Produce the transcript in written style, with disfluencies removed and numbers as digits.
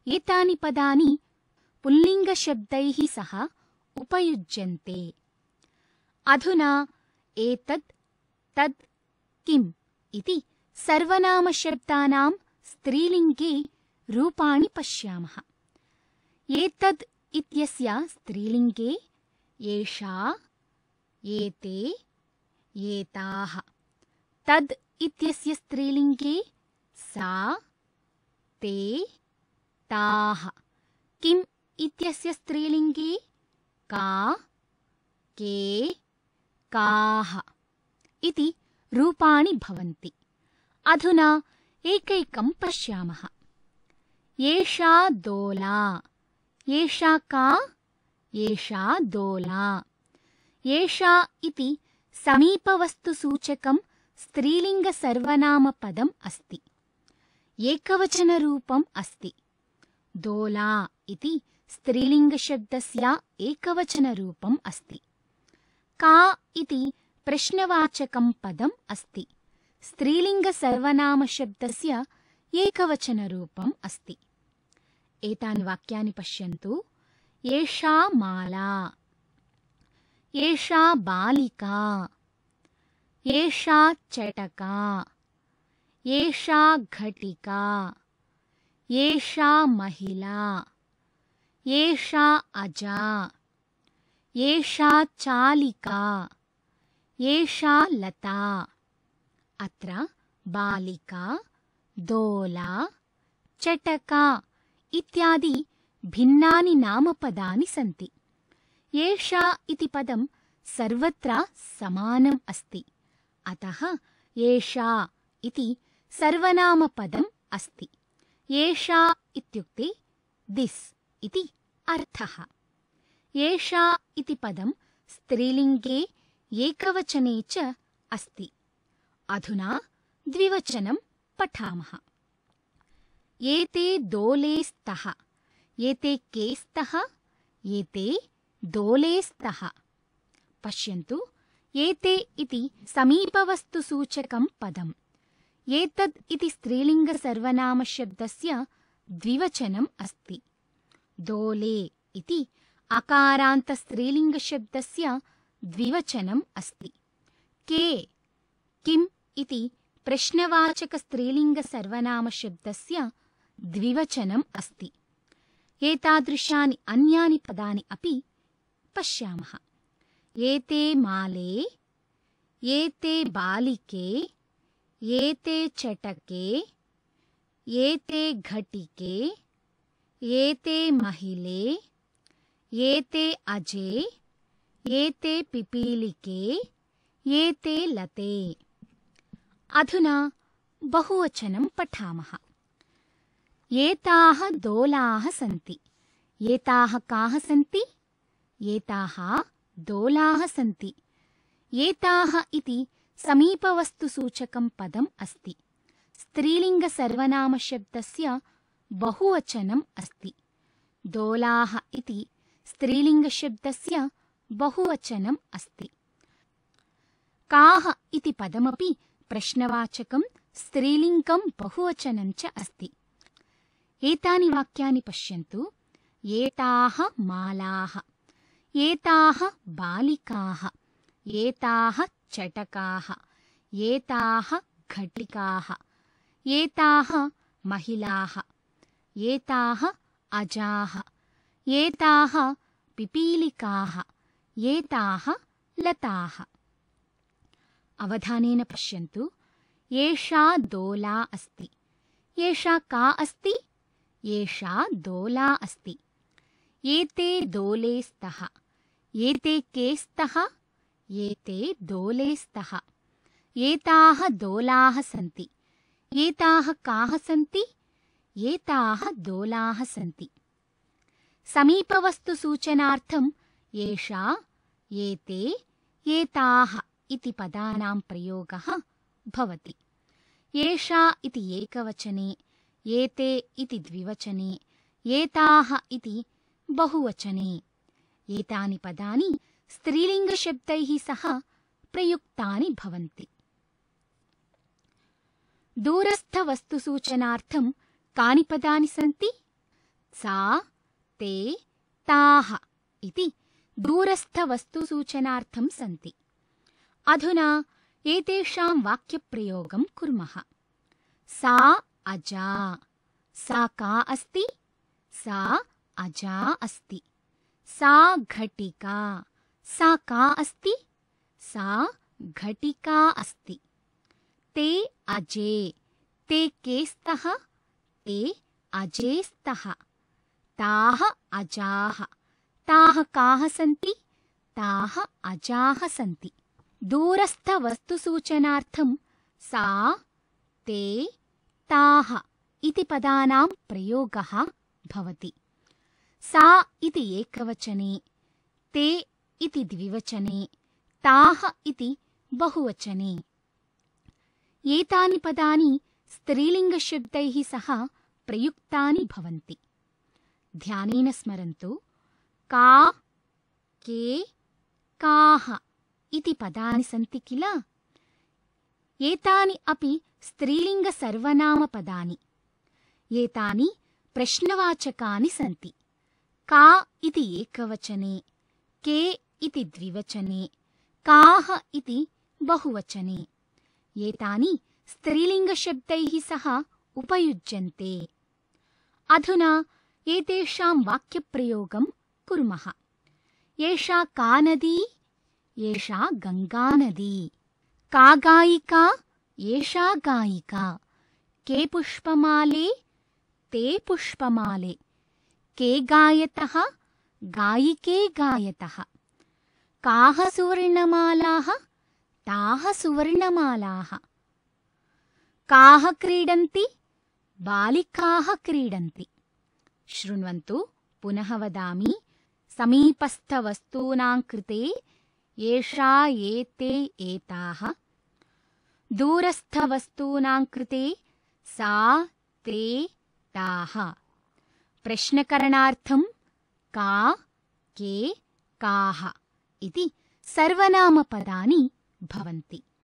एतानि पदानि पुल्लिङ्गशब्दैः सह उपयुज्यन्ते। अधुना एतद् तद् किम् इति सर्वनामशब्दानां स्त्रीलिङ्गे रूपाणि पश्यामः। एतद् इत्यस्य स्त्रीलिङ्गे एषा, एते, एताः। तद् इत्यस्य स्त्रीलिङ्गे सा, ते, ताः। किम् इत्यस्य स्त्रीलिङ्गे का, के, काः इति रूपाणि भवन्ति। अधुना एकैकं पश्यामः। एषा दोला, एषा का, एषा दोला। एषा इति समीपवस्तुसूचकं स्त्रीलिङ्गसर्वनामपदम् अस्ति। एकवचनरूपम् अस्ति। दोला इति स्त्रीलिङ्गशब्दस्य एकवचनरूपम् अस्ति। का इति प्रश्नवाचकं पदम् अस्ति। स्त्रीलिङ्गसर्वनामशब्दस्य एकवचनरूपम् अस्ति। एतानि वाक्यानि पश्यन्तु। एषा माला, एषा बालिका, एषा चटका, एषा घटिका, एषा महिला, एषा अजा, एषा चालिका, एषा लता। अत्र बालिका, दोला, चटका इत्यादि भिन्नानि नामपदानि सन्ति। एषा इति पदं सर्वत्र समानम् अस्ति। अतः एषा इति सर्वनामपदम् अस्ति। एषा इत्युक्ते दिस् इति अर्थः। एषा इति पदं स्त्रीलिङ्गे एकवचने च अस्ति। अधुना द्विवचनं पठामः। एते दोले स्तः। एते के स्तः? एते दोले स्तः। पश्यन्तु, एते इति समीपवस्तुसूचकं पदम्। एतद् इति स्त्रीलिङ्गसर्वनामशब्दस्य द्विवचनम् अस्ति। दोले इति अकारान्तस्त्रीलिङ्गशब्दस्य द्विवचनम् अस्ति। के, किम् इति प्रश्नवाचकस्त्रीलिङ्गसर्वनामशब्दस्य द्विवचनम् अस्ति। एतादृशानि अन्यानि पदानि अपि पश्यामः। एते माले, एते बालिके, एते चटके, एते घटिके, एते महिले, एते अजे, एते पिपीलिके, एते लते। अधुना बहुवचनं पठामः। एताः दोलाः सन्ति। एताः काः सन्ति? एताः दोलाः सन्ति। एताः इति समीपवस्तुसूचकं पदम् अस्ति। स्त्रीलिङ्गसर्वनामशब्दस्य बहुवचनम् अस्ति। दोलाः इति स्त्रीलिङ्गशब्दस्य बहुवचनम् अस्ति। काः इति पदमपि प्रश्नवाचकं स्त्रीलिङ्गं बहुवचनं च अस्ति। एतानि वाक्यानि पश्यन्तु। एताः मालाः, एताः बालिकाः, एताः चटकाः, एताः घटिकाः, एताः महिलाः, एताः अजाः, एताः पिपीलिकाः, एताः लताः। अवधानेन पश्यन्तु। एषा दोला अस्ति। एषा का अस्ति? एषा दोला अस्ति। एते दोले स्तः। एते के स्तः? एते दोले स्तः। एताः दोलाः सन्ति। एताः काः सन्ति? एताः दोलाः सन्ति। समीपवस्तुसूचनार्थम् एषा, एते, एताः इति पदानां प्रयोगः भवति। एषा इति एकवचने, एते इति द्विवचने, एताः इति बहुवचने। एतानि पदानि स्त्रीलिङ्गशब्दैः सह प्रयुक्तानि भवन्ति। दूरस्थवस्तुसूचनार्थं कानि पदानि सन्ति? सा ते ताः इति दूरस्थवस्तुसूचनार्थं सन्ति। अधुना एतेषां वाक्यप्रयोगं कुर्मः। सा अजा। सा का अस्ति? सा अजा अस्ति। सा घटिका। सा का अस्ति? सा घटिका अस्ति। ते अजे। ते के स्तः? ते अजे स्तः। ताः अजाः। ताः काः सन्ति? ताः अजाः सन्ति। दूरस्थवस्तुसूचनार्थं सा ते ताः इति पदानां प्रयोगः भवति। सा इति एकवचने, ते इति द्विवचने, ताः इति बहुवचने। एतानि पदानि स्त्रीलिङ्गशब्दैः सह प्रयुक्तानि भवन्ति। ध्यानेन स्मरन्तु। का, के, काः इति पदानि सन्ति किल? एतानि अपि स्त्रीलिङ्गसर्वनामपदानि। एतानि प्रश्नवाचकानि सन्ति। का इति एकवचने, के इति द्विवचने, काः इति बहुवचने। एतानि स्त्रीलिङ्गशब्दैः सह उपयुज्यन्ते। अधुना एतेषां वाक्यप्रयोगं कुर्मः। एषा का नदी? एषा गङ्गानदी। का गायिका? एषा गायिका। के पुष्पमाले? ते पुष्पमाले। के गायतः? गायिके गायतः। काः सुवर्णमालाः? ताः सुवर्णमालाः। काः क्रीडन्ति? बालिकाः क्रीडन्ति। शृण्वन्तु, पुनः वदामि। समीपस्थवस्तूनां कृते एषा एते एताः। दूरस्थवस्तूनां कृते सा ते ताः। प्रश्नकरणार्थं का, के, काः इति सर्वनामपदानि भवन्ति।